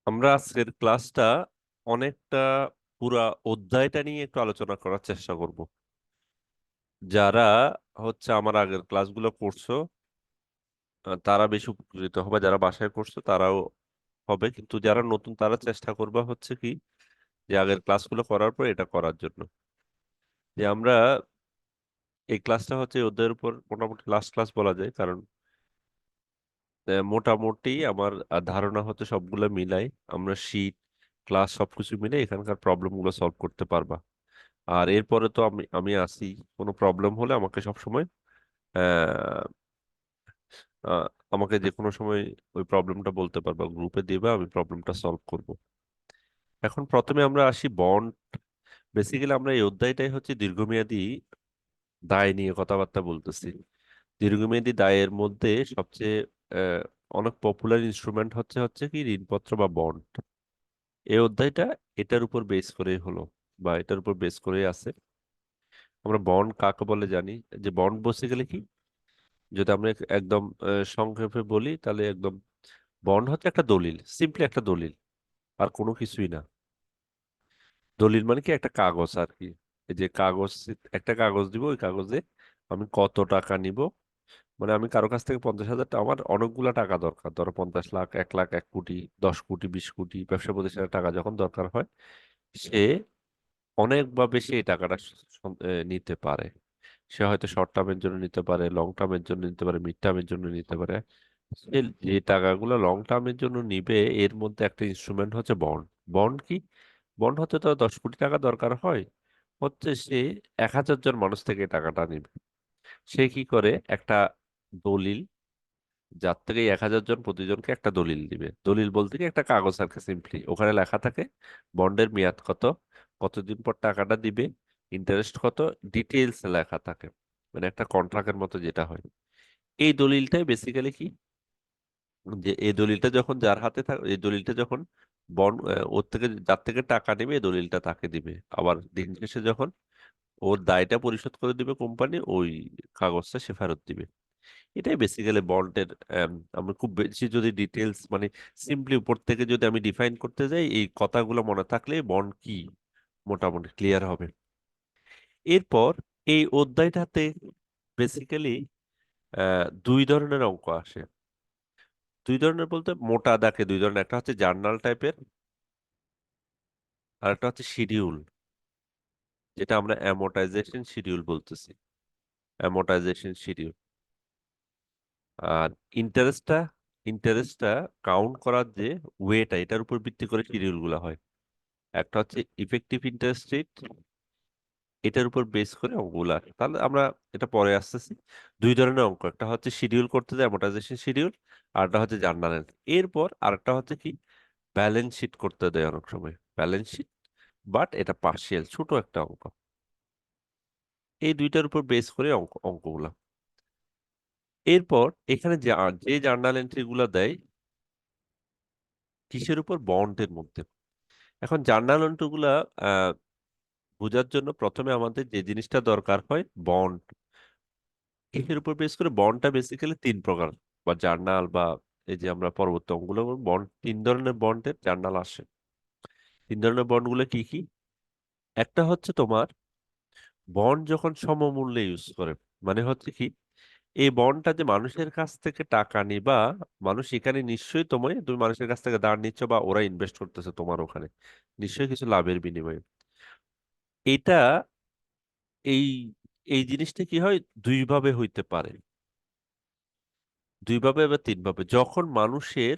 আমরা আজকের ক্লাসটা অনেকটা পুরা অধ্যায়টা নিয়ে একটু আলোচনা করার চেষ্টা করব। যারা আমার আগের ক্লাসগুলো করছো, তারা বেশি উপকৃত হবে, যারা বাসায় করছো তারাও হবে, কিন্তু যারা নতুন তারা চেষ্টা করবা কি যে আগের ক্লাসগুলো করার পর এটা করার জন্য। যে আমরা এই ক্লাসটা এই অধ্যায়ের উপর মোটামুটি লাস্ট ক্লাস বলা যায়, কারণ মোটামুটি আমার ধারণা সবগুলো মিলাই আমরা শীট ক্লাস সবকিছু মিলে এখানকার প্রবলেমগুলো সলভ করতে পারবা। আর এরপরে তো আমি আমি আসি, কোনো প্রবলেম হলে আমাকে সব সময় আহ, আহ, আমাকে যে কোনো সময় ওই প্রবলেমটা বলতে পারবা, গ্রুপে দিবা, আমি প্রবলেমটা সলভ করব। এখন প্রথমে আমরা আসি বন্ড। বেসিক্যালি আমরা এই অধ্যায়টাই দীর্ঘমেয়াদী দায় নিয়ে কথাবার্তা বলতেছি। দীর্ঘমেয়াদী দায়ের মধ্যে সবচেয়ে আহ, অনেক পপুলার ইনস্ট্রুমেন্ট হচ্ছে হচ্ছে কি ঋণপত্র বা বন্ড। এই অধ্যায়টা এটার উপর বেস করেই হলো, বা এটার উপর বেস করেই আছে। আমরা বন্ড কাকে বলে জানি, যে বন্ড বলতে গেলে কি, যদি আমরা একদম সংক্ষেপে বলি তাহলে একদম বন্ড হচ্ছে একটা দলিল, সিম্পলি একটা দলিল, আর কোনো কিছুই না। দলিল মানে কি, একটা কাগজ আর কি। এই যে কাগজ, একটা কাগজ দিব, ওই কাগজে আমি কত টাকা নিব, মানে আমি কারো কাছ থেকে 50,000 টাকা, আমার অনেকগুলা টাকা দরকার, ধরো 50 লাখ, 1 লাখ, 1 কোটি, 10 কোটি, 20 কোটি, ব্যবসা প্রতিষ্ঠানের টাকা যখন দরকার হয়, সে অনেক বা বেশি এই টাকাটা নিতে পারে। সে হয়তো শর্ট টার্মের জন্য নিতে পারে, লং টার্মের জন্য নিতে পারে, মিড টার্মের জন্য নিতে পারে। সে যে টাকাগুলো লং টার্মের জন্য নিবে, এর মধ্যে একটা ইনস্ট্রুমেন্ট হচ্ছে বন্ড। বন্ড কি? বন্ড হতে তো 10 কোটি টাকা দরকার হয়, সে 1,000 জন মানুষ থেকে এই টাকাটা নিবে। সে কি করে, একটা দলিল, যার থেকে 1,000 জন প্রতিজনকে একটা দলিল দিবে। দলিল বলতে কি, একটা কাগজ আর কি, সিম্পলি ওখানে লেখা থাকে বন্ডের মেয়াদ কত, কতদিন পর টাকাটা দিবে, ইন্টারেস্ট কত, ডিটেইলস লেখা থাকে, মানে একটা কন্ট্রাক্টের মতো যেটা হয়। এই দলিলটাই বেসিক্যালি কি, যে এই দলিলটা যখন যার হাতে থাকে, এই দলিলটা যখন বন্ড, ওর থেকে যার থেকে টাকা নেবে, এই দলিলটা তাকে দিবে। আবার দিন শেষে যখন ওর দায়টা পরিশোধ করে দিবে কোম্পানি, ওই কাগজটা সে ফেরত দিবে। এটাই বেসিক্যালি বন্ডের। আমরা খুব বেশি যদি ডিটেলস, মানে সিম্পলি উপর থেকে যদি আমি ডিফাইন করতে যাই, এই কথাগুলো মনে থাকলে বন্ড কি মোটামুটি ক্লিয়ার হবে। এরপর এই অধ্যায়টাতে বেসিক্যালি দুই ধরনের অঙ্ক আসে। দুই ধরনের বলতে মোটা দাগে দুই ধরনের, একটা হচ্ছে জার্নাল টাইপের, আর একটা হচ্ছে শিডিউল, যেটা আমরা অ্যামোর্টাইজেশন শিডিউল বলতেছি। Amortisation schedule. আর ইন্টারেস্টটা ইন্টারেস্টটা কাউন্ট করার যে ওয়েটা, এটার উপর ভিত্তি করে শিডিউল গুলো হয়। একটা হচ্ছে ইফেক্টিভ ইন্টারেস্ট রেট, এটার উপর বেস করে অঙ্কগুলো আসে। তাহলে আমরা এটা পরে আসতেছি। দুই ধরনের অঙ্ক, একটা হচ্ছে শিডিউল করতে যায়, অ্যামোর্টাইজেশন শিডিউল, আর একটা হচ্ছে জার্নাল এন্ট্রি। এরপর আরেকটা হচ্ছে কি, ব্যালেন্স শিট করতে দেয় অনেক সময়, ব্যালেন্স শিট, বাট এটা পার্শিয়াল, ছোট একটা অঙ্ক। এই দুইটার উপর বেস করে অঙ্কগুলা। এরপর এখানে যে যে জার্নাল এন্ট্রি গুলা দেয় কিসের উপর, বন্ডের মধ্যে। এখন জার্নাল এন্ট্রি গুলা বোঝার জন্য প্রথমে আমাদের যে জিনিসটা দরকার হয়, বন্ড। এর উপর বেস করে বন্ডটা বেসিক্যালি তিন প্রকার, বা জার্নাল, বা এই যে আমরা পরবর্তী অঙ্কগুলো বন্ড, তিন ধরনের বন্ডের জার্নাল আসে। তিন ধরনের বন্ডগুলো কি কি? একটা হচ্ছে তোমার বন্ড যখন সমমূল্যে ইউজ করে, মানে কি, এই বন্ডটা যে মানুষের কাছ থেকে টাকা নিবা, মানুষ এখানে নিশ্চয়ই তুমি মানুষের কাছ থেকে ধার নিচ্ছ, বা ওরা ইনভেস্ট করতেছে তোমার ওখানে, নিশ্চয়ই কিছু লাভের বিনিময়ে। এটা, এই এই জিনিসটা কি হয়, দুই ভাবে হইতে পারে, দুই ভাবে বা তিন ভাবে। যখন মানুষের,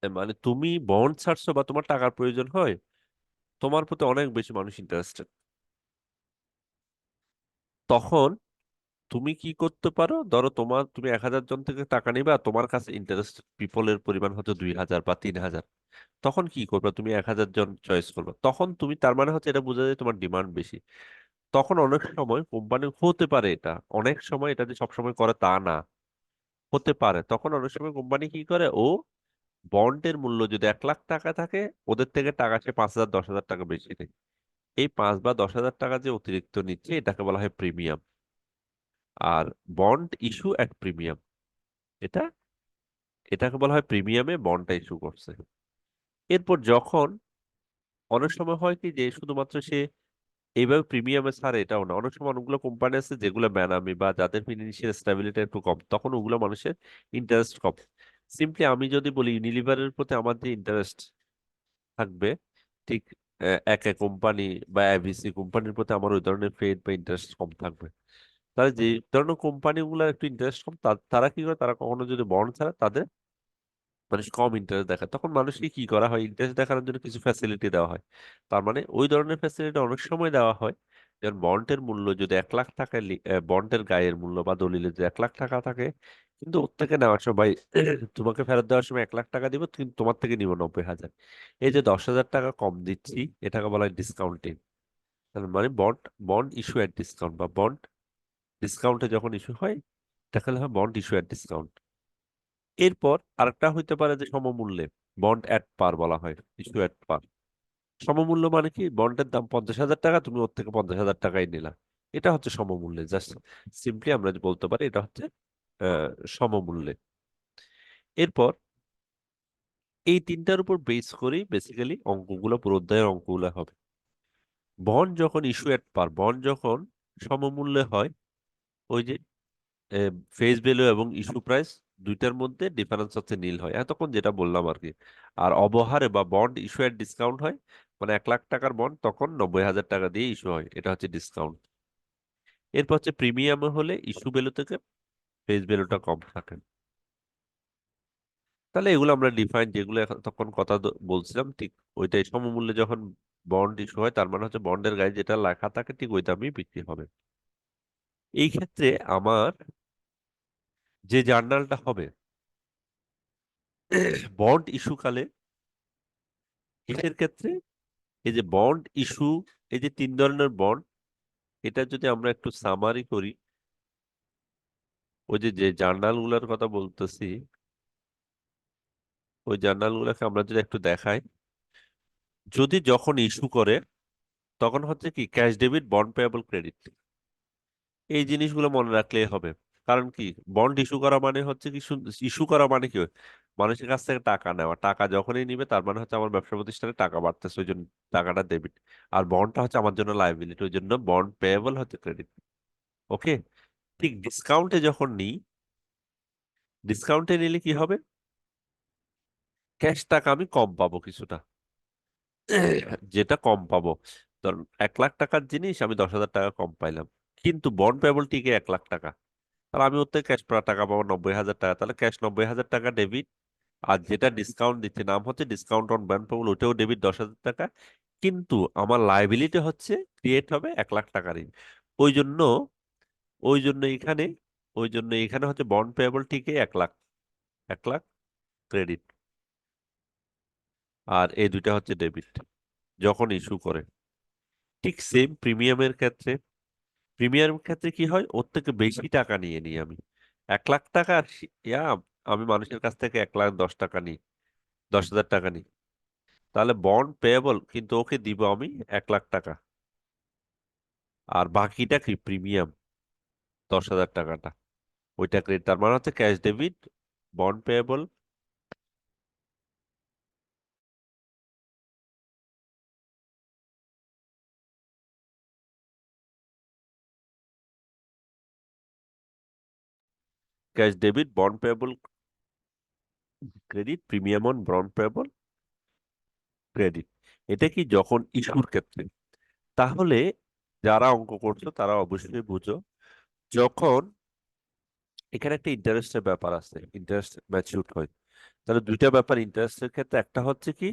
মানে তুমি বন্ড ছাড়ছো বা তোমার টাকার প্রয়োজন হয়, তোমার প্রতি অনেক বেশি মানুষ ইন্টারেস্টেড, তখন তুমি কি করতে পারো, ধরো তুমি 1,000 জন থেকে টাকা নিবে, আর তোমার কাছে ইন্টারেস্ট পিপলের পরিমাণ 2,000 বা 3,000। তখন কি করবে, তুমি 1,000 জন চয়েস করবে, তখন তুমি, তার মানে এটা বোঝা যায় তোমার ডিমান্ড বেশি। তখন অনেক সময় কোম্পানি, হতে পারে এটা, অনেক সময় এটা যে সবসময় করে তা না, হতে পারে, তখন অনেক সময় কোম্পানি কি করে, ও বন্ডের মূল্য যদি 1 লাখ টাকা থাকে, ওদের থেকে টাকা সে 5,000, 10,000 টাকা বেশি নেয়। এই 5 বা 10,000 টাকা যে অতিরিক্ত নিচ্ছে, এটাকে বলা হয় প্রিমিয়াম। আর বন্ড ইস্যু অ্যাট প্রিমিয়াম, এটা এটাকে বলা হয় প্রিমিয়ামে বন্ডটা ইস্যু করছে। এরপর যখন অনেক সময় হয় কি যে শুধুমাত্র সে এইভাবে প্রিমিয়ামে ছাড়ে এটাও না, অনেক সময় অনেকগুলো কোম্পানি আছে যেগুলো বেনামি বা যাদের ফিনান্সিয়াল স্টেবিলিটি একটু কম, তখন ওগুলো মানুষের ইন্টারেস্ট কম। সিম্পলি আমি যদি বলি ইউনিলিভারের প্রতি আমার যে ইন্টারেস্ট থাকবে, ঠিক এক এক কোম্পানি বা এভিসি কোম্পানির প্রতি আমার ওই ধরনের ফেড বা ইন্টারেস্ট কম থাকবে। তাহলে যে ধরনের কোম্পানিগুলোর একটু ইন্টারেস্ট কম, তারা কি করে, তারা কখনো যদি বন্ড ছাড়ে তাদের মানুষ কম ইন্টারেস্ট দেখায়, তখন মানুষকে কি করা হয়, ইন্টারেস্ট দেখানোর জন্য কিছু ফ্যাসিলিটি দেওয়া হয়। তার মানে ওই ধরনের ফ্যাসিলিটি অনেক সময় দেওয়া হয়। যেমন বন্ডের মূল্য যদি 1 লাখ টাকা, বন্ডের গায়ের মূল্য বা দলিলে যদি 1 লাখ টাকা থাকে, কিন্তু ওর থেকে নেওয়ার সময় তোমাকে ফেরত দেওয়ার সময় 1 লাখ টাকা দিব, কিন্তু তোমার থেকে নিব 90,000। এই যে 10,000 টাকা কম দিচ্ছি, এটাকে বলা হয় ডিসকাউন্টিং। তার মানে বন্ড বন্ড ইস্যু এট ডিসকাউন্ট বা বন্ড ডিসকাউন্টে যখন ইস্যু হয়, এটাকে বলা হয় বন্ড ইস্যু এট ডিসকাউন্ট। এরপর আরেকটা হইতে পারে যে সমমূল্যে, বন্ড অ্যাট পার বলা হয়, ইস্যু অ্যাট পার। সমমূল্য মানে কি, বন্ডের দাম 50,000 টাকা, তুমি ওর থেকে 50,000 টাকাই নিলা, এটা হচ্ছে সমমূল্যে। জাস্ট সিম্পলি আমরা যে বলতে পারি এটা হচ্ছে আহ, সমমূল্যে। এরপর এই তিনটার উপর বেস করেই বেসিক্যালি অঙ্কগুলো, পুরো অধ্যায়ের অঙ্কগুলো হবে। বন্ড যখন ইস্যু অ্যাট পার, বন্ড যখন সমমূল্যে হয়, ওই যে ফেস ভ্যালু এবং ইস্যু প্রাইস দুইটার মধ্যে ডিফারেন্স হচ্ছে নীল হয়, এতক্ষণ যেটা বললাম আর কি। আর অবহারে বা বন্ড ইস্যু এর ডিসকাউন্ট হয়, মানে 1 লাখ টাকার বন্ড তখন 90,000 টাকা দিয়ে ইস্যু হয়, এটা হচ্ছে ডিসকাউন্ট। এরপর হচ্ছে প্রিমিয়াম হলে ইস্যু ভ্যালু থেকে ফেস ভ্যালুটা কম থাকে। তাহলে এগুলো আমরা ডিফাইন, যেগুলো এখন তখন কথা বলছিলাম, ঠিক ওইটাই। সমমূল্যে যখন বন্ড ইস্যু হয়, তার মানে হচ্ছে বন্ডের গায়ে যেটা লেখা থাকে ঠিক ওই দামই বিক্রি হবে। এই ক্ষেত্রে আমার যে জার্নালটা হবে বন্ড ইস্যু কালে, কিসের ক্ষেত্রে, এই যে বন্ড ইস্যু, এই যে তিন ধরনের বন্ড, এটা যদি আমরা একটু সামারি করি, ওই যে যে জার্নাল গুলার কথা বলতেছি, ওই জার্নাল গুলাকে আমরা যদি একটু দেখাই, যদি যখন ইস্যু করে তখন হচ্ছে কি cash debit, bond payable, credit, এই জিনিসগুলো মনে রাখলেই হবে। কারণ কি, বন্ড ইস্যু করা মানে হচ্ছে কি, ইস্যু করা মানে কি, মানুষের কাছ থেকে টাকা নেওয়া, টাকা যখনই নিবে তার মানে হচ্ছে আমার ব্যবসা প্রতিষ্ঠানে টাকা বাড়তেছে, ওই জন্য টাকাটা ডেবিট। আর বন্ডটা হচ্ছে আমার জন্য লাইবিলিটি, ওই জন্য বন্ড পেয়েবল হচ্ছে ক্রেডিট। ওকে। ঠিক ডিসকাউন্টে যখন নিই, ডিসকাউন্টে নিলে কি হবে, ক্যাশ টাকা আমি কম পাবো কিছুটা, যেটা কম পাবো। ধরুন 1 লাখ টাকার জিনিস আমি 10,000 টাকা কম পাইলাম, কিন্তু বন্ড পেবল টিকে 1 লাখ টাকা, তাহলে আমি ওর থেকে ক্যাশ টাকা পাবো 90,000 টাকা, তাহলে ক্যাশ 90,000 টাকা ডেবিট। আর যেটা ডিসকাউন্ট দিচ্ছে, নাম হচ্ছে ডিসকাউন্ট অন বন্ড পেবল, ওইটাও ডেবিট 10,000 টাকা। কিন্তু আমার লাইবিলিটি হচ্ছে ক্রিয়েট হবে 1 লাখ টাকারই। ওই জন্য ওই জন্য এখানে ওই জন্য এখানে হচ্ছে বন্ড পেবল টিকে 1 লাখ, 1 লাখ ক্রেডিট, আর এই দুইটা হচ্ছে ডেবিট যখন ইস্যু করে। ঠিক সেম প্রিমিয়ামের ক্ষেত্রে, প্রিমিয়ামের ক্ষেত্রে কি হয়, ওর থেকে বেশি টাকা নিয়ে নিই আমি, 1 লাখ টাকা, আমি মানুষের কাছ থেকে 1,10,000 টাকা নিই, 10,000 টাকা নিই, তাহলে বন্ড পেয়েবল কিন্তু ওকে দিব আমি 1 লাখ টাকা, আর বাকিটা কি প্রিমিয়াম, 10,000 টাকাটা, ওইটা ক্রেডিট। তার মানে হচ্ছে cash debit, bond payable, cash debit, bond payable, credit, premium on bond payable, credit. এটা কি যখন ইস্যুর ক্ষেত্রে। তাহলে যারা অঙ্ক করছো তারা অবশ্যই বুঝো, যখন এখানে একটা ইন্টারেস্টের ব্যাপার আছে, ইন্টারেস্ট ম্যাচিউরড হয়, তাহলে দুইটা ব্যাপার ইন্টারেস্টের ক্ষেত্রে। একটা হচ্ছে কি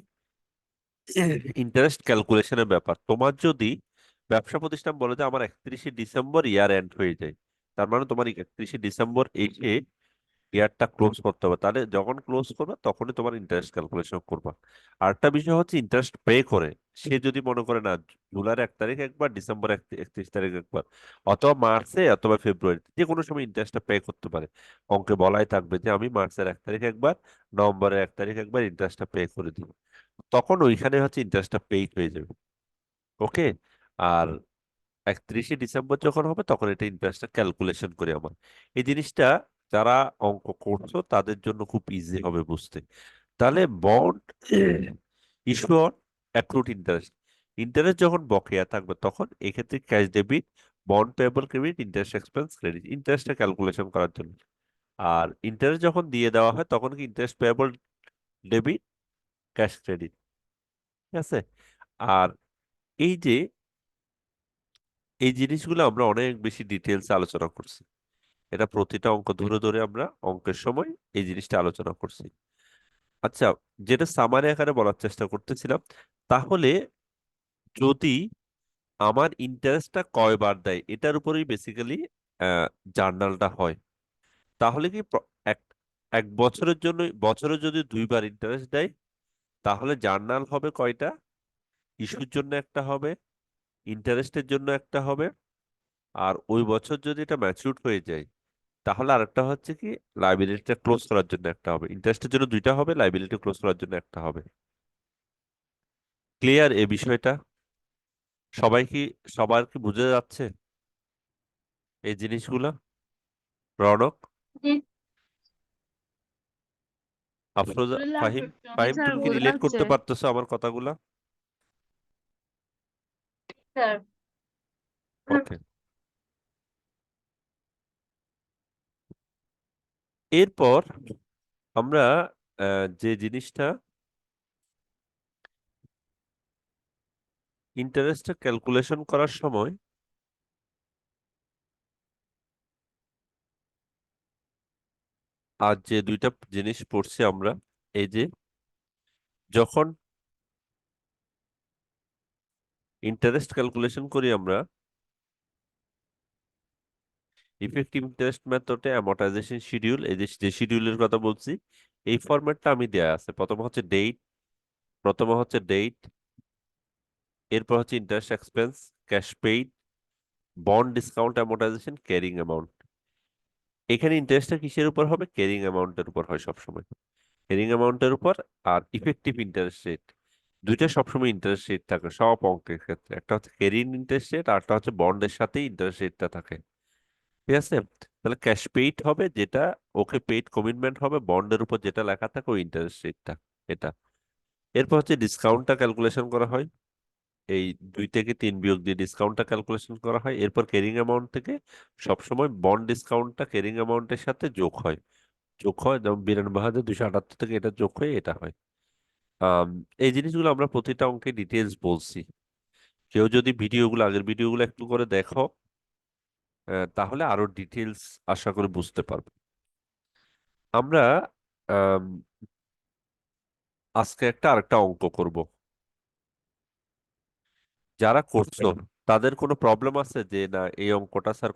ইন্টারেস্ট ক্যালকুলেশনের ব্যাপার, তোমার যদি ব্যবসা প্রতিষ্ঠান বলে যে আমার 31শে ডিসেম্বর ইয়ার এন্ড হয়ে যায়, তার মানে তোমার 31শে ডিসেম্বর এসে ইয়ারটা ক্লোজ করতে হবে, তাহলে যখন ক্লোজ করবে তখনই তোমার ইন্টারেস্ট ক্যালকুলেশন করবা। আরেকটা বিষয় হচ্ছে ইন্টারেস্ট পে করে, সে যদি মনে করে না জুলাইয়ের 1 তারিখ একবার, ডিসেম্বর 31 তারিখ একবার, অথবা মার্চে অথবা ফেব্রুয়ারিতে যে কোনো সময় ইন্টারেস্টটা পে করতে পারে। অঙ্কে বলাই থাকবে যে আমি মার্চের 1 তারিখ একবার, নভেম্বরের 1 তারিখ একবার ইন্টারেস্টটা পে করে দিব, তখন ওইখানে হচ্ছে ইন্টারেস্টটা পেইড হয়ে যাবে। ওকে। আর 31শে ডিসেম্বর যখন হবে তখন এটা ইন্টারেস্টটা ক্যালকুলেশন করে আমার, এই জিনিসটা যারা অঙ্ক করছো তাদের জন্য খুব ইজি হবে বুঝতে। তাহলে bond issue on accrued interest, interest যখন বকেয়া থাকবে তখন এক্ষেত্রে cash debit, bond payable credit, interest expense credit, ইন্টারেস্টটা ক্যালকুলেশন করার জন্য। আর ইন্টারেস্ট যখন দিয়ে দেওয়া হয় তখন কি interest payable debit, cash credit. ঠিক আছে। আর এই যে এই জিনিসগুলো আমরা অনেক বেশি ডিটেলস আলোচনা করছি, এটা প্রতিটা অঙ্ক ধরে ধরে আমরা অঙ্কের সময় এই জিনিসটা আলোচনা করছি। আচ্ছা, যেটা সামারি আকারে বলার চেষ্টা করতেছিলাম, তাহলে যদি আমার ইন্টারেস্টটা কয়বার দেয় এটার উপরেই বেসিক্যালি জার্নালটা হয়। তাহলে কি এক এক বছরের জন্য, বছরে যদি দুইবার ইন্টারেস্ট দেয় তাহলে জার্নাল হবে কয়টা? ইস্যুর জন্য একটা হবে, ইন্টারেস্টের জন্য একটা হবে, আর ওই বছর যদি এটা ম্যাচিউর হয়ে যায় তাহলে আরেকটা হচ্ছে কি, লাইবিলিটিটা ক্লোজ করার জন্য একটা হবে। ইন্টারেস্টের জন্য দুইটা হবে, লাইবিলিটি ক্লোজ করার জন্য একটা হবে। ক্লিয়ার এই বিষয়টা? সবাই কি, সবার কি বুঝে যাচ্ছে এই জিনিসগুলা? রনক, জি আফরোজা, ফাহিম, জি ফাহিম স্যার, তুমি কি বোঝা রিলেট যাচ্ছে করতে পারতেছো আমার কথাগুলা? স্যার। ওকে। এরপর আমরা যে জিনিসটা, ইন্টারেস্টটা ক্যালকুলেশন করার সময় আজ যে দুইটা জিনিস পড়ছি আমরা, এই যে যখন ইন্টারেস্ট ক্যালকুলেশন করি আমরা ইফেক্টিভ ইন্টারেস্ট মেথডে, অ্যামortization শিডিউল, এই যে যে শিডিউলের কথা বলছি এই ফরম্যাটটা আমি দেয়া আছে। প্রথমে হচ্ছে ডেট, এরপর হচ্ছে interest expense, cash paid, bond discount, amortisation, carrying amount. এখানে ইন্টারেস্টটা কিসের উপর হবে? ক্যারিং অ্যামাউন্টের উপর হয় সবসময়, ক্যারিং অ্যামাউন্টের উপর। আর ইফেক্টিভ ইন্টারেস্ট রেট, দুইটা সবসময় ইন্টারেস্ট রেট থাকে সব অঙ্কের ক্ষেত্রে, একটা হচ্ছে ক্যারিং ইন্টারেস্ট রেট আর একটা হচ্ছে বন্ডের সাথেই ইন্টারেস্ট রেটটা থাকে। ঠিক আছে। তাহলে ক্যাশ পেইড হবে যেটা, ওকে পেইড কমিটমেন্ট হবে, বন্ডের উপর যেটা লেখা থাকে ওই ইন্টারেস্ট রেটটা, এটা। এরপর হচ্ছে ডিসকাউন্টটা ক্যালকুলেশন করা হয়, এই 2 থেকে 3 বিয়োগ দিয়ে ডিসকাউন্টটা ক্যালকুলেশন করা হয়। এরপর ক্যারিং অ্যামাউন্ট থেকে সবসময় বন্ড ডিসকাউন্টটা ক্যারিং অ্যামাউন্টের সাথে যোগ হয়, যেমন 92,278 থেকে এটা যোগ হয়ে এটা হয়। আম, এই জিনিসগুলো আমরা প্রতিটা অঙ্কে ডিটেলস বলছি। কেউ যদি আগের ভিডিওগুলো একটু করে দেখো, তাহলে আরো ডিটেলস আশা করি বুঝতে পারবে। আমরা আম, আজকে আরেকটা অঙ্ক করব। যারা করছো তাদের কোনো প্রবলেম আছে যে না এই অঙ্কটা স্যার?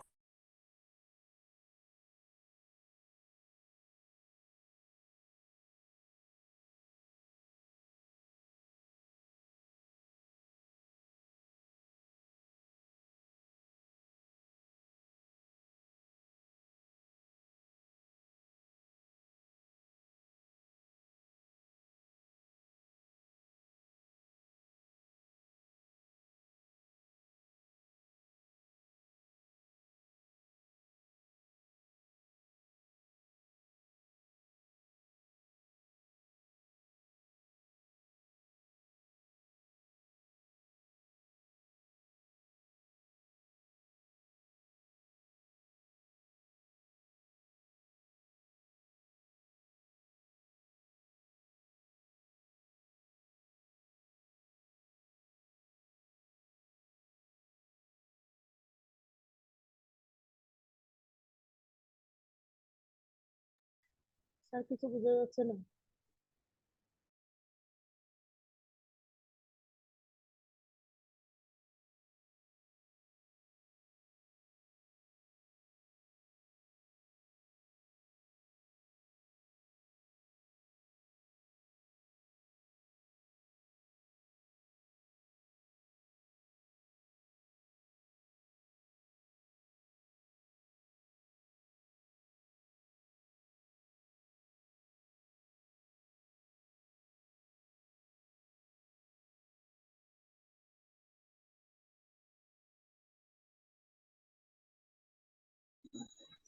স্যার, কিছু বোঝা যাচ্ছে না।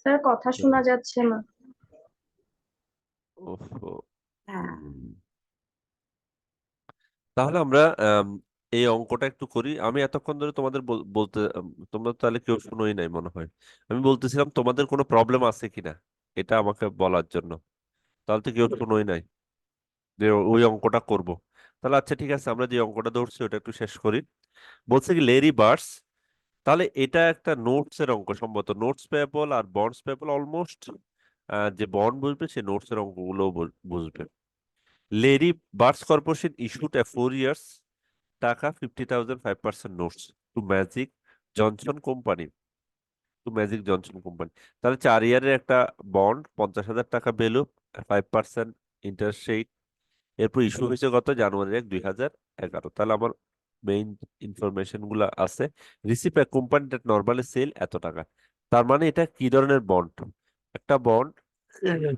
স্যার, কথা শোনা যাচ্ছে না। ওহো। হ্যাঁ। হুম। তাহলে আমরা এই অঙ্কটা একটু করি। আমি এতক্ষণ ধরে তোমাদের বলতে তোমরা তাহলে কেউ শুনোই নাই মনে হয়। আমি বলতেছিলাম তোমাদের কোনো প্রবলেম আছে কিনা এটা আমাকে বলার জন্য। তাহলে তো কেউ শুনোই নাই যে ওই অঙ্কটা করব। তাহলে আচ্ছা ঠিক আছে, আমরা যে অঙ্কটা ধরছি ওটা একটু শেষ করি। বলছে কি লেরি বার্ডস, তাহলে এটা একটা নোটস এর অঙ্ক, সম্ভবত নোটস পেয়েবল আর বন্ডস পেয়েবল অলমোস্ট। যে বন্ড বুঝবে সে নোটস এর অঙ্কগুলো বুঝবে। Larry Birds corporation issued a 4 years টাকা 50,000 5% notes to Magic Johnson company, to Magic Johnson company. তাহলে 4 ইয়ারের একটা বন্ড, 50,000 টাকা ভ্যালু, 5% ইন্টারেস্ট রেট। এরপর ইস্যু হয়েছে গত জানুয়ারি 1, 2011। তাহলে আমার মেইন ইনফরমেশন গুলা আছে। Receive a company that normally sell এত টাকা। তার মানে এটা কি ধরনের বন্ড? একটা বন্ড,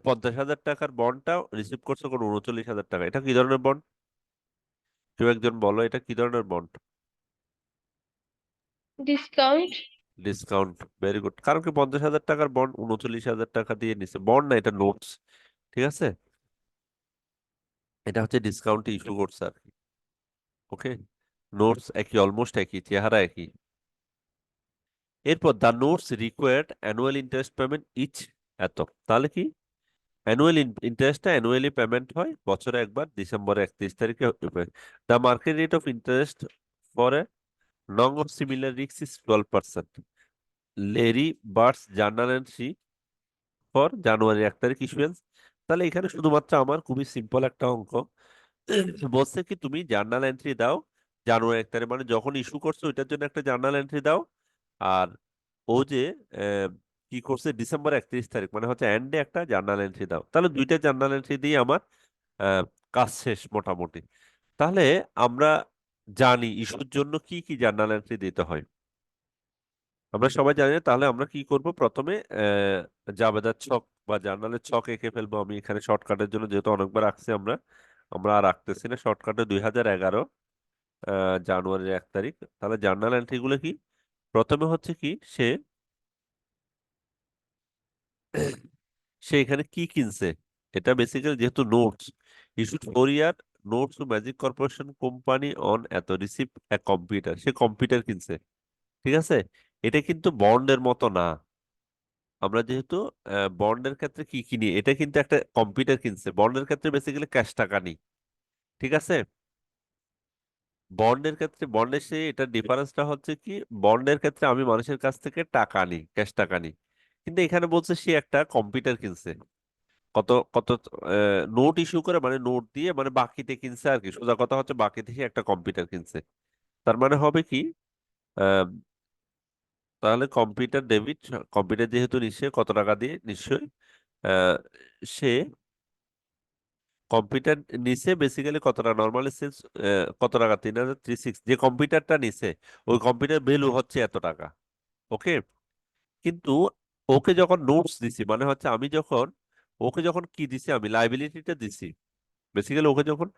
50,000 টাকার বন্ডটা রিসিভ করছে কোন 39,000 টাকা। এটা কি ধরনের বন্ড? কেউ একজন বলো এটা কি ধরনের bond? Discount. Discount, very good. কারণ কি 50,000 টাকার বন্ড 39,000 টাকা দিয়ে নিছে, বন্ড না এটা নোটস। ঠিক আছে, এটা হচ্ছে ডিসকাউন্ট ইস্যু করছে আর কি। ওকে, নোটস একই, অলমোস্ট একই, চেহারা একই। এরপর the notes required annual interest payment each এত। তাহলে কি অ্যানুয়াল ইন্টারেস্টটা অ্যানুয়ালি পেমেন্ট হয় বছরে একবার, ডিসেম্বরের 31 তারিখে। The market rate of interest for a note of similar রিক্স ইজ 12%। লেরি বার্টস জার্নাল এন্ট্রি ফর জানুয়ারি 1 তারিখ ইস্যুয়েন্স। তাহলে এখানে শুধুমাত্র আমার খুবই সিম্পল একটা অঙ্ক। বলছে কি তুমি জার্নাল এন্ট্রি দাও জানুয়ারি 1 তারিখ, মানে যখন ইস্যু করছো ওইটার জন্য একটা জার্নাল এন্ট্রি দাও। আর ও যে আহ, কি করছে ডিসেম্বর 31 তারিখ, মানে হচ্ছে এন্ডে একটা জার্নাল এন্ট্রি দাও। তাহলে দুইটা জার্নাল এন্ট্রি দিয়ে আমার আহ, কাজ শেষ মোটামুটি। তাহলে আমরা জানি ইস্যুর জন্য কি কি জার্নাল এন্ট্রি দিতে হয়, আমরা সবাই জানি। তাহলে আমরা কি করব প্রথমে, জাবেদার ছক বা জার্নালের ছক এঁকে ফেলবো। আমি এখানে শর্টকাটের জন্য, যেহেতু অনেকবার আঁকছি আমরা, আমরা আর আঁকতেছি না। শর্টকাটে 2011 জানুয়ারির 1 তারিখ। তাহলে জার্নাল এন্ট্রি গুলো কি? প্রথমে হচ্ছে কি সে সে এখানে কি কিনছে। এটা বেসিক্যালি যেহেতু notes, issued 4 year notes to magic corporation company on এত, রিসিভ এ কম্পিউটার, সে কম্পিউটার কিনছে। ঠিক আছে, এটা কিন্তু বন্ডের মতো না। আমরা যেহেতু বন্ডের ক্ষেত্রে কি কিনি, এটা কিন্তু একটা কম্পিউটার কিনছে, বন্ডের ক্ষেত্রে বেসিক্যালি ক্যাশ টাকা নেই। ঠিক আছে, বন্ডের ক্ষেত্রে, বন্ডের সে এটা ডিফারেন্সটা হচ্ছে কি, বন্ডের ক্ষেত্রে আমি মানুষের কাছ থেকে টাকা নিই, ক্যাশ টাকা নিই। কিন্তু এখানে বলছে সে একটা কম্পিউটার কিনছে। কত কত নোট ইস্যু করে, মানে নোট দিয়ে, মানে বাকিতে কিনছে আর কি। সোজা কথা হচ্ছে বাকিতে সে একটা কম্পিউটার কিনছে। তার মানে হবে কি, আহ, তাহলে কম্পিউটার ডেবিট, কম্পিউটার যেহেতু নিশ্চয় কত টাকা দিয়ে, নিশ্চয়ই আহ, সে কম্পিউটার নিছে বেসিক্যালি কত টাকা, নর্মালি সেলস কত টাকা, 3,306। যে কম্পিউটারটা নিছে ওই কম্পিউটার ভ্যালু হচ্ছে এত টাকা। ওকে, কিন্তু ওকে যখন নোটস দিছি, মানে হচ্ছে আমি যখন ওকে যখন কি দিছি, আমি লাইবিলিটিটা দিছি। বেসিক্যালি ওকে যখন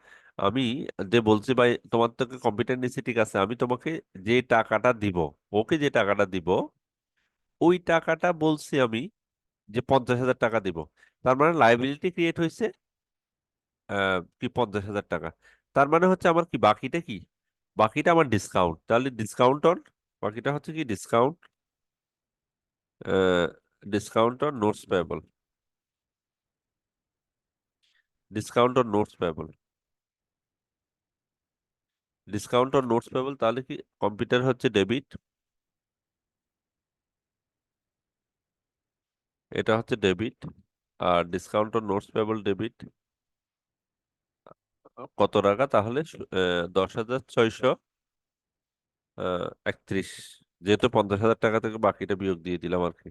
আমি যে বলছি ভাই তোমার থেকে কম্পিউটার নিছি, ঠিক আছে, আমি তোমাকে যে টাকাটা দিব, ওকে যে টাকাটা দিব, ওই টাকাটা বলছি আমি যে 50,000 টাকা দিব। তার মানে লাইবিলিটি ক্রিয়েট হয়েছে কি 50,000 টাকা। তার মানে হচ্ছে আমার কি বাকিটা কি, বাকিটা আমার ডিসকাউন্ট। তাহলে ডিসকাউন্ট অন, বাকিটা হচ্ছে কি discount, discount on notes payable, discount on notes payable, discount on notes payable. তাহলে কি কম্পিউটার হচ্ছে ডেবিট, এটা হচ্ছে ডেবিট, আর discount on notes payable debit. কত টাকা তাহলে? 10,631। যেহেতু 50,000 টাকা থেকে বাকিটা বিয়োগ দিয়ে দিলাম আর কি।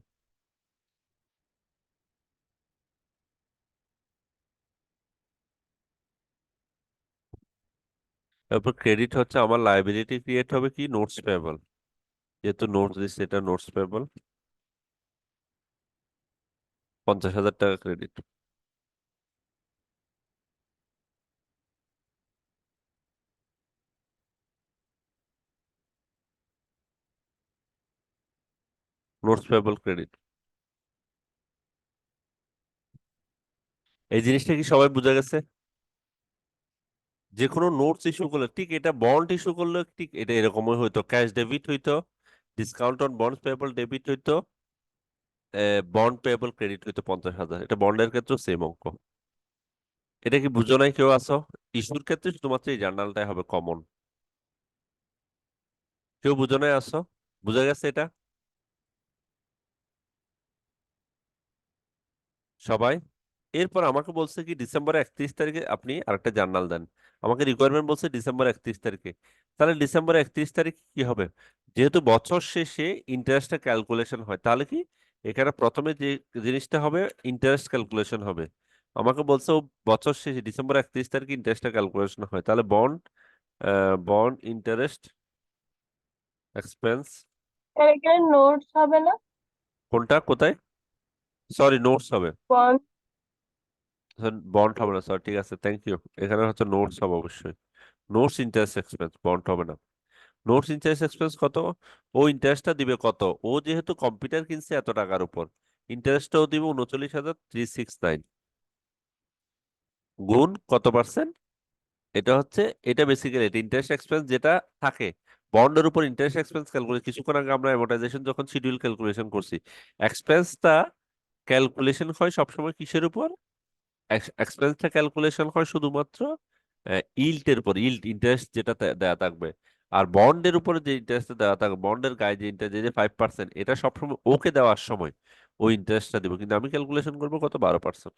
তারপর ক্রেডিট হচ্ছে আমার লাইবিলিটি ক্রিয়েট হবে কি নোটস পেয়েবল, যেহেতু নোটস দিচ্ছে এটা নোটস পেয়েবল, 50,000 টাকা ক্রেডিট। Notes payable credit. এই জিনিসটা কি সবাই বুঝে গেছে? যে কোনো নোটস ইস্যু করলে ঠিক এটা, বন্ড ইস্যু করলে ঠিক এটা এরকমই হইতো, ক্যাশ ডেবিট হইতো, discount on bond payable debit হইতো, বন্ড পেয়েবল ক্রেডিট হইতো 50,000। এটা বন্ডের ক্ষেত্রে সেম অঙ্ক। এটা কি বুঝো নাই কেউ আসো? ইস্যুর ক্ষেত্রে শুধুমাত্র এই জার্নালটাই হবে কমন। কেউ বুঝো নাই আসো? বুঝা গেছে এটা সবাই? এরপর আমাকে বলছে কি ডিসেম্বর 31 তারিখে আপনি আরেকটা জার্নাল দেন। আমাকে রিকোয়ারমেন্ট বলছে ডিসেম্বর 31 তারিখে। তাহলে ডিসেম্বর 31 তারিখ কি হবে? যেহেতু বছর শেষে ইন্টারেস্টটা ক্যালকুলেশন হয়, তাহলে কি এখানে প্রথমে যে জিনিসটা হবে ইন্টারেস্ট ক্যালকুলেশন হবে। আমাকে বলছে ও বছর শেষে ডিসেম্বর 31 তারিখে ইন্টারেস্টটা ক্যালকুলেশন হয়, তাহলে bond bond interest expense sir এখানে নোটস হবে না? কোনটা কোথায়? সরি, নোটস হবে। বন্ড। বন্ড হবে না, স্যার, ঠিক আছে, থ্যাংক ইউ। এখানে হচ্ছে নোটস হবে অবশ্যই। নোটস ইন্টারেস্ট এক্সপেন্স, বন্ড হবে না। নোটস ইন্টারেস্ট এক্সপেন্স কত? ও ইন্টারেস্টটা দিবে কত? ও যেহেতু কম্পিউটার কিনছে এত টাকার উপর, ইন্টারেস্টটাও দিবে 39,369 গুণ কত পার্সেন্ট? এটা হচ্ছে, এটা বেসিক্যালি এটা ইন্টারেস্ট এক্সপেন্স যেটা থাকে বন্ডের উপর। ইন্টারেস্ট এক্সপেন্স ক্যালকুলেশন কিছুক্ষণ আগে আমরা অ্যামortization যখন শিডিউল ক্যালকুলেশন করছি, এক্সপেন্সটা ক্যালকুলেশন হয় সবসময় কিসের উপর? এক্সপেন্সটা ক্যালকুলেশন হয় শুধুমাত্র ইল্টের উপর, ইল্ট ইন্টারেস্ট যেটা দেয়া থাকবে। আর বন্ডের উপরে যে ইন্টারেস্ট দেওয়া থাকবে, বন্ডের গায়ে যে ইন্টারেস্ট যে 5%, এটা সবসময় ওকে দেওয়ার সময় ওই ইন্টারেস্টটা দিব, কিন্তু আমি ক্যালকুলেশন করবো কত? 12%।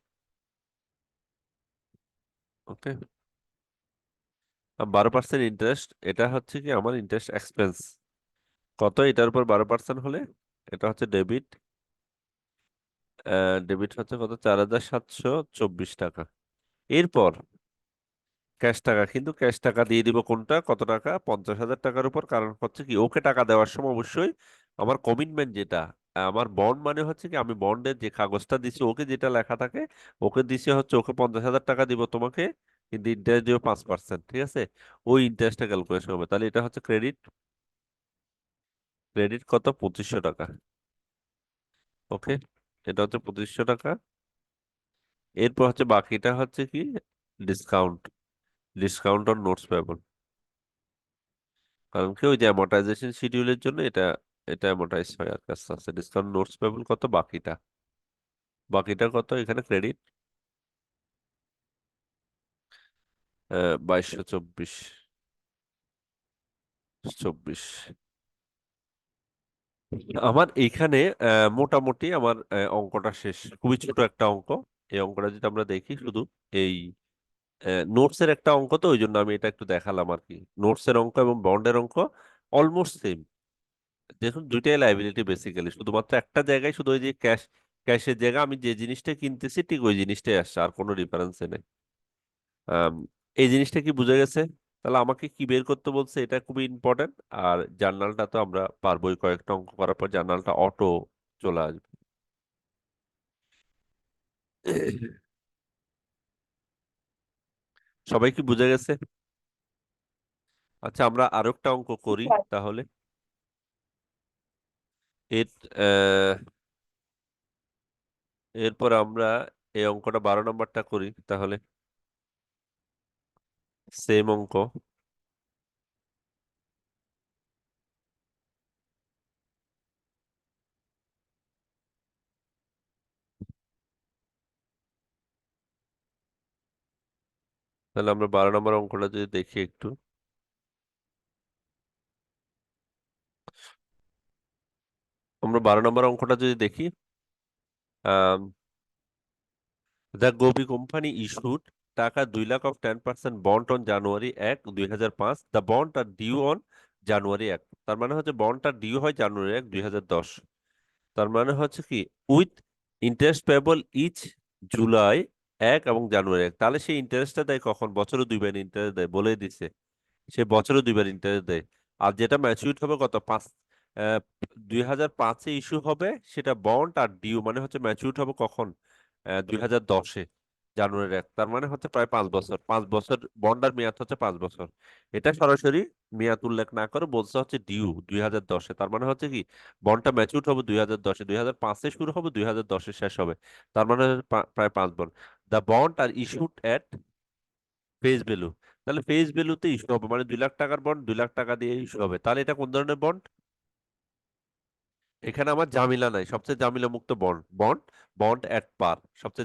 ওকে, 12% ইন্টারেস্ট, এটা হচ্ছে কি আমার ইন্টারেস্ট এক্সপেন্স। কত এটার উপর 12% হলে? এটা হচ্ছে ডেবিট। ডেবিট হচ্ছে কত? 4,724 টাকা। এরপর ক্যাশ টাকা, কিন্তু ক্যাশ টাকা দিয়ে দিব কোনটা? কত টাকা? 50,000 টাকার উপর। কারণ হচ্ছে কি ওকে টাকা দেওয়ার সময় অবশ্যই আমার কমিটমেন্ট যেটা, আমার বন্ড মানে হচ্ছে কি আমি বন্ডের যে কাগজটা দিছি ওকে যেটা লেখা থাকে, ওকে দিছে হচ্ছে ওকে 50,000 টাকা দিব তোমাকে, কিন্তু ইন্টারেস্ট দিব 5%, ঠিক আছে? ওই ইন্টারেস্টটা ক্যালকুলেশন হবে। তাহলে এটা হচ্ছে ক্রেডিট। ক্রেডিট কত? 2500 টাকা। ওকে, এটা হচ্ছে 2500 টাকা। এরপর হচ্ছে বাকিটা হচ্ছে কি discount, discount on notes payable. কারণ কি ওই যে অ্যামortization শিডিউলের জন্য এটা, এটা অ্যামortize হয় আর কি আস্তে আস্তে। ডিসকাউন্ট নোটস পেবল কত? বাকিটা, বাকিটা কত এখানে? ক্রেডিট 2224, 24। আমার এইখানে মোটামুটি আমার অঙ্কটা শেষ। খুবই ছোট একটা অঙ্ক। এই অঙ্কটা যদি আমরা দেখি শুধু এই নোটস এর একটা অঙ্ক, তো ওই জন্য আমি এটা একটু দেখালাম আর কি। নোটস এর অঙ্ক এবং বন্ডের অঙ্ক অলমোস্ট সেম। দেখুন দুইটাই লাইবিলিটি বেসিক্যালি, শুধুমাত্র একটা জায়গায় শুধু ওই যে ক্যাশের জায়গা আমি যে জিনিসটা কিনতেছি ঠিক ওই জিনিসটাই আসছে, আর কোনো ডিফারেন্স নেই। আম, এই জিনিসটা কি বুঝে গেছে? তাহলে আমাকে কি বের করতে বলছে এটা খুবই ইম্পর্টেন্ট। আর জার্নালটা তো আমরা পারবোই, কয়েকটা অঙ্ক করার পর জার্নালটা অটো চলে আসবে। সবাই কি বুঝে গেছে? আচ্ছা, আমরা আরো একটা অঙ্ক করি তাহলে। এর আহ, এরপর আমরা এই অঙ্কটা 12 নম্বরটা করি তাহলে। সেম অঙ্ক। তাহলে আমরা 12 নম্বর অঙ্কটা যদি দেখি একটু। আমরা 12 নম্বর অঙ্কটা যদি দেখি, দ্য গোবি কোম্পানি ইস্যুড টাকা 2 lakh of 10% bond on January 1, 2005। The bond are due on January 1। তার মানে হচ্ছে বন্ডটা ডিউ হয় January 1, 2010। তার মানে হচ্ছে কি with interest payable each July 1 এবং January 1। তাহলে সেই ইন্টারেস্টটা দেয় কখন? বছরে দুইবার ইন্টারেস্ট দেয়, বলে দিছে। সে বছরে দুইবার ইন্টারেস্ট দেয়। আর যেটা ম্যাচিউর হবে কত? 2005-এ ইস্যু হবে সেটা বন্ড, আর ডিউ মানে হচ্ছে ম্যাচিউর হবে কখন? 2010-এ January 1। তার মানে হচ্ছে প্রায় 5 বছর। 5 বছর বন্ড, আর মেয়াদ হচ্ছে 5 বছর। এটা সরাসরি মেয়াদ উল্লেখ না করে বলছে হচ্ছে ডিউ 2010-এ। তার মানে হচ্ছে কি বন্ডটা ম্যাচিউর হবে 2010-এ, 2005-এ শুরু হবে, 2010-এ শেষ হবে। তার মানে প্রায় 5 বছর। The bond are issued at face value. তাহলে ফেস ভ্যালুতে ইস্যু হবে, মানে 2 লাখ টাকার বন্ড 2 লাখ টাকা দিয়ে ইস্যু হবে, তাহলে এটা কোন ধরনের বন্ড? এখানে আমার জামিলা নাই, সবচেয়ে জামিলা মুক্ত বন্ড, বন্ড, বন্ড এট পার, সবচেয়ে